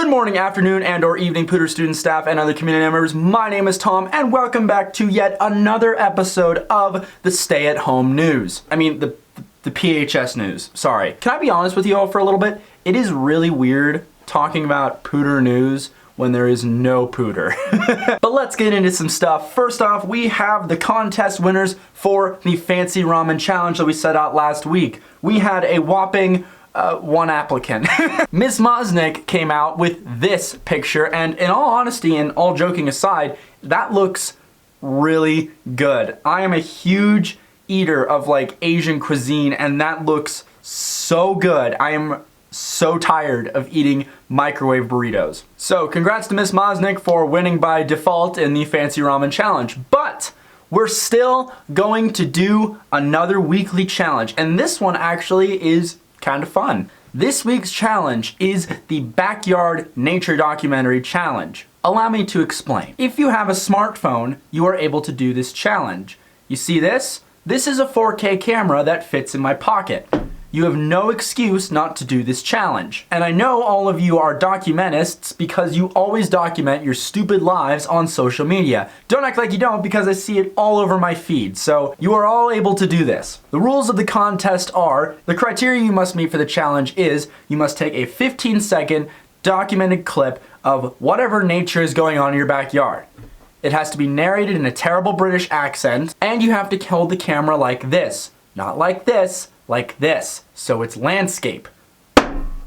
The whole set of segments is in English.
Good morning, afternoon, and or evening, Pooter student, staff, and other community members. My name is Tom, and welcome back to yet another episode of the Stay-at-Home News. I mean, the PHS News. Sorry. Can I be honest with you all for a little bit? It is really weird talking about Pooter News when there is no Pooter. But let's get into some stuff. First off, we have the contest winners for the Fancy Ramen Challenge that we set out last week. We had a whopping one applicant. Ms. Mosnick came out with this picture, and in all honesty and all joking aside, that looks really good. I am a huge eater of like Asian cuisine, and that looks so good. I am so tired of eating microwave burritos. So congrats to Ms. Mosnick for winning by default in the Fancy Ramen Challenge, but we're still going to do another weekly challenge, and this one actually is kind of fun. This week's challenge is the Backyard Nature Documentary Challenge. Allow me to explain. If you have a smartphone, you are able to do this challenge. You see this? This is a 4K camera that fits in my pocket. You have no excuse not to do this challenge. And I know all of you are documentists because you always document your stupid lives on social media. Don't act like you don't, because I see it all over my feed. So you are all able to do this. The rules of the contest are, the criteria you must meet for the challenge is, you must take a 15-second documented clip of whatever nature is going on in your backyard. It has to be narrated in a terrible British accent, and you have to hold the camera like this. Not like this, like this. So it's landscape.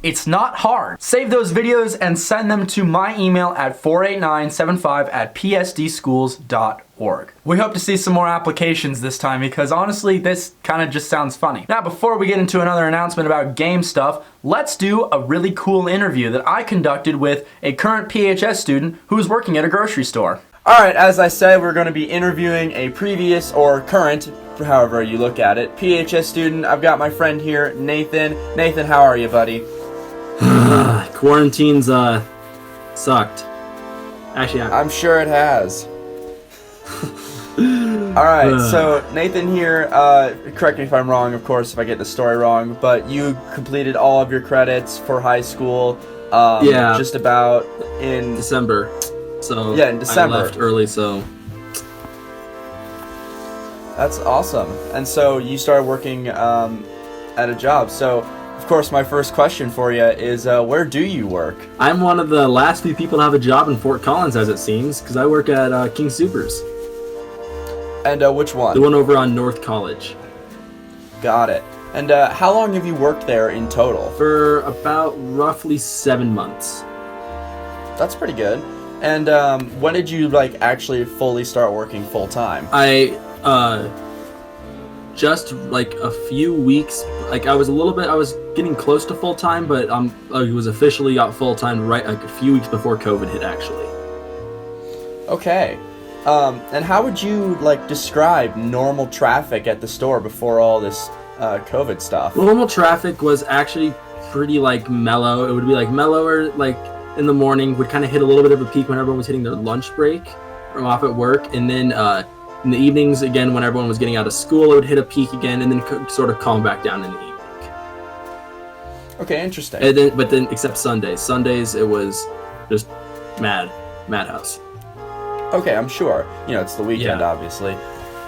It's not hard. Save those videos and send them to my email at 48975@psdschools.org. We hope to see some more applications this time because honestly, this kind of just sounds funny. Now, before we get into another announcement about game stuff, let's do a really cool interview that I conducted with a current PHS student who is working at a grocery store. Alright, as I said, we're going to be interviewing a previous or current, however you look at it, PHS student. I've got my friend here, Nathan. Nathan, how are you, buddy? Quarantine's sucked. Actually, I'm sure it has. Alright, so Nathan here, correct me if I'm wrong, of course, if I get the story wrong, but you completed all of your credits for high school, yeah, just about in December. So yeah, in December. I left early, so that's awesome. And so you started working at a job. So, of course, my first question for you is, where do you work? I'm one of the last few people to have a job in Fort Collins, as it seems, because I work at King Soopers. And which one? The one over on North College. Got it. And how long have you worked there in total? For about roughly 7 months. That's pretty good. And when did you like actually fully start working full time? I just like a few weeks. Like I was getting close to full time, but I was officially got full time right like a few weeks before COVID hit, actually. Okay. And how would you like describe normal traffic at the store before all this COVID stuff? Normal traffic was actually pretty like mellow. It would be like mellower like in the morning, would kind of hit a little bit of a peak when everyone was hitting their lunch break from off at work, and then in the evenings again when everyone was getting out of school, it would hit a peak again, and then sort of calm back down in the evening. Okay, interesting. And then except Sundays it was just madhouse. Okay, I'm sure. You know, it's the weekend, Yeah. obviously.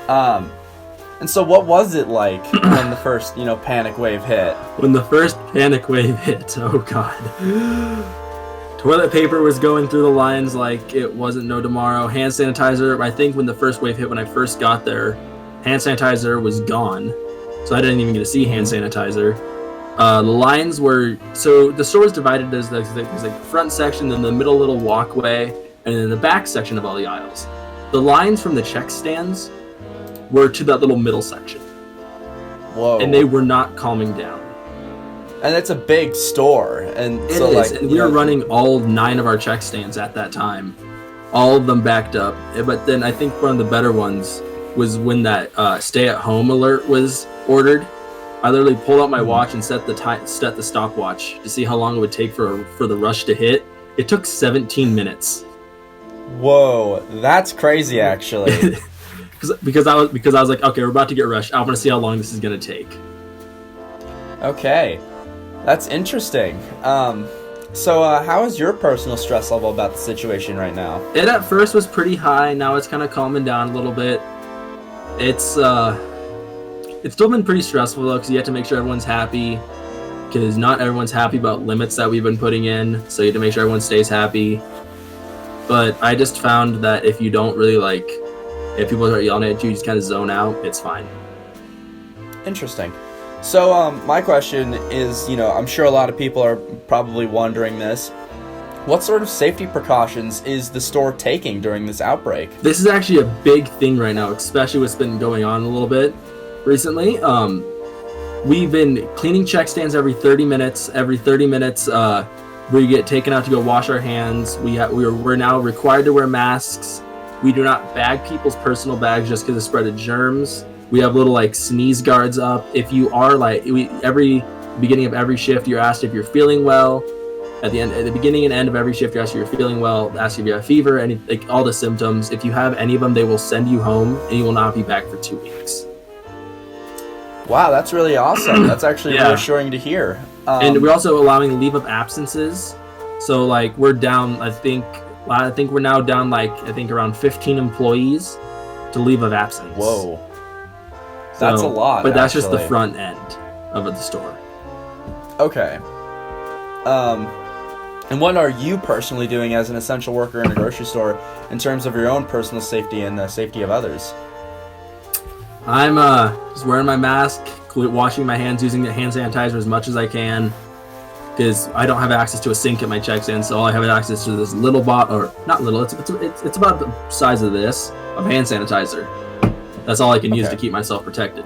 And so what was it like when the first, panic wave hit? When the first panic wave hit, oh god. Toilet paper was going through the lines like it wasn't no tomorrow. Hand sanitizer, I think when the first wave hit, when I first got there, hand sanitizer was gone. So I didn't even get to see hand sanitizer. The lines were, so the store was divided as there's like the front section, then the middle little walkway, and then the back section of all the aisles. The lines from the check stands were to that little middle section. Whoa. And they were not calming down. And it's a big store, and It so is, like and we were running all 9 of our check stands at that time, all of them backed up. But then I think one of the better ones was when that stay-at-home alert was ordered. I literally pulled out my watch and set the stopwatch to see how long it would take for the rush to hit. It took 17 minutes. Whoa, that's crazy, actually. because I was like, okay, we're about to get rushed. I want to see how long this is gonna take. Okay. That's interesting. So, how is your personal stress level about the situation right now? It at first was pretty high. Now it's kind of calming down a little bit. It's still been pretty stressful though, because you have to make sure everyone's happy. Because not everyone's happy about limits that we've been putting in, so you have to make sure everyone stays happy. But I just found that if you don't really if people start yelling at you, you just kind of zone out, it's fine. Interesting. So, my question is, I'm sure a lot of people are probably wondering this. What sort of safety precautions is the store taking during this outbreak? This is actually a big thing right now, especially what's been going on a little bit recently. We've been cleaning check stands every 30 minutes. Every 30 minutes, we get taken out to go wash our hands. We're now required to wear masks. We do not bag people's personal bags just because of spread of germs. We have little sneeze guards up. If you are every beginning of every shift, you're asked if you're feeling well. At the beginning and end of every shift, you're asked if you're feeling well. Ask if you have fever, all the symptoms. If you have any of them, they will send you home, and you will not be back for 2 weeks. Wow, that's really awesome. That's actually reassuring to hear. And we're also allowing leave of absences. So we're down. I think we're now down around 15 employees to leave of absence. Whoa. That's a lot. But that's just the front end of the store. Okay. And what are you personally doing as an essential worker in a grocery store in terms of your own personal safety and the safety of others? I'm just wearing my mask, washing my hands, using the hand sanitizer as much as I can, because I don't have access to a sink at my check stand, so all I have access to this little or not little. It's about the size of this of hand sanitizer. That's all I can use to keep myself protected.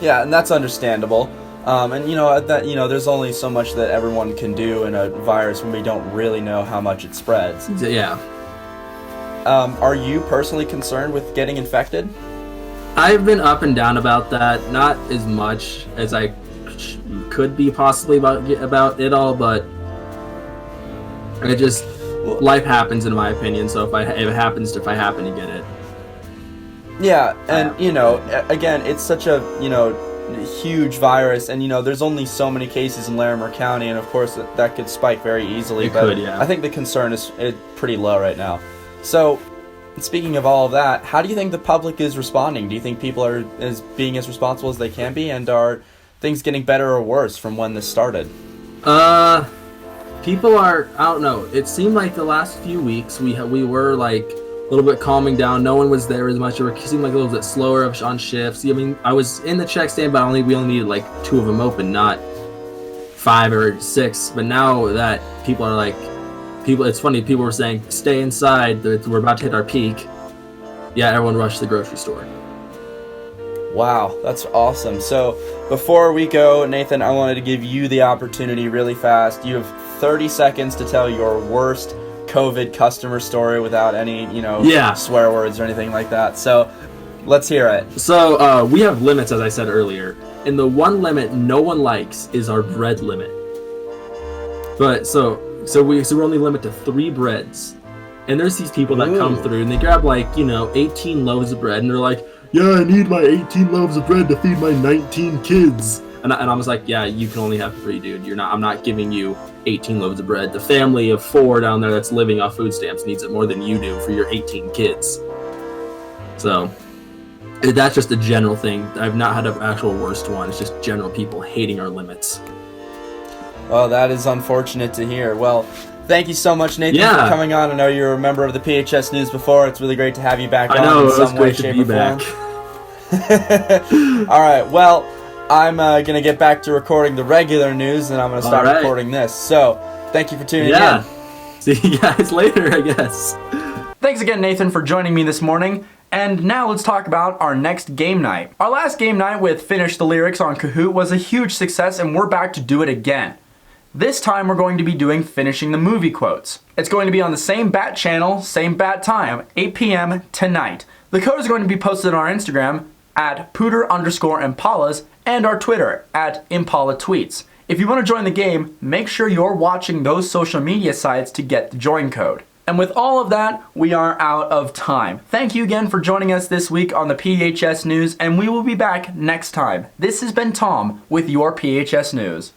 Yeah, and that's understandable. And there's only so much that everyone can do in a virus when we don't really know how much it spreads. Yeah. Are you personally concerned with getting infected? I've been up and down about that, not as much as I could be possibly about it all, but life happens in my opinion. So if I happen to get it. Yeah, and again, it's such a huge virus, and there's only so many cases in Larimer County, and of course that could spike very easily. I think the concern is pretty low right now. So, speaking of all of that, how do you think the public is responding? Do you think people are being as responsible as they can be, and are things getting better or worse from when this started? People are. I don't know. It seemed like the last few weeks we were a little bit calming down. No one was there as much. It seemed like a little bit slower on shifts. I mean, I was in the check stand, but we only needed 2 of them open, not 5 or 6. But now that people are it's funny. People were saying, "Stay inside. We're about to hit our peak." Yeah, everyone rushed to the grocery store. Wow, that's awesome. So before we go, Nathan, I wanted to give you the opportunity really fast. You have 30 seconds to tell your worst COVID customer story without any, swear words or anything like that. So let's hear it. So we have limits, as I said earlier. And the one limit no one likes is our bread limit. But so we're only limited to 3 breads. And there's these people that come through and they grab 18 loaves of bread and they're like, "Yeah, I need my 18 loaves of bread to feed my 19 kids." And I was like, "Yeah, you can only have 3, dude. I'm not giving you 18 loaves of bread. The family of 4 down there that's living off food stamps needs it more than you do for your 18 kids." So that's just a general thing. I've not had an actual worst one. It's just general people hating our limits. Well, that is unfortunate to hear. Well, thank you so much, Nathan, for coming on. I know you're a member of the PHS News before. It's really great to have you back on in some way, shape, or form. All right, well, I'm going to get back to recording the regular news, and I'm going to start recording this. So, thank you for tuning in. See you guys later, I guess. Thanks again, Nathan, for joining me this morning. And now let's talk about our next game night. Our last game night with Finish the Lyrics on Kahoot was a huge success, and we're back to do it again. This time we're going to be doing Finishing the Movie Quotes. It's going to be on the same bat channel, same bat time, 8 p.m. tonight. The code is going to be posted on our Instagram at Pooter_Impalas and our Twitter at Impala Tweets. If you want to join the game, make sure you're watching those social media sites to get the join code. And with all of that, we are out of time. Thank you again for joining us this week on the PHS News, and we will be back next time. This has been Tom with your PHS News.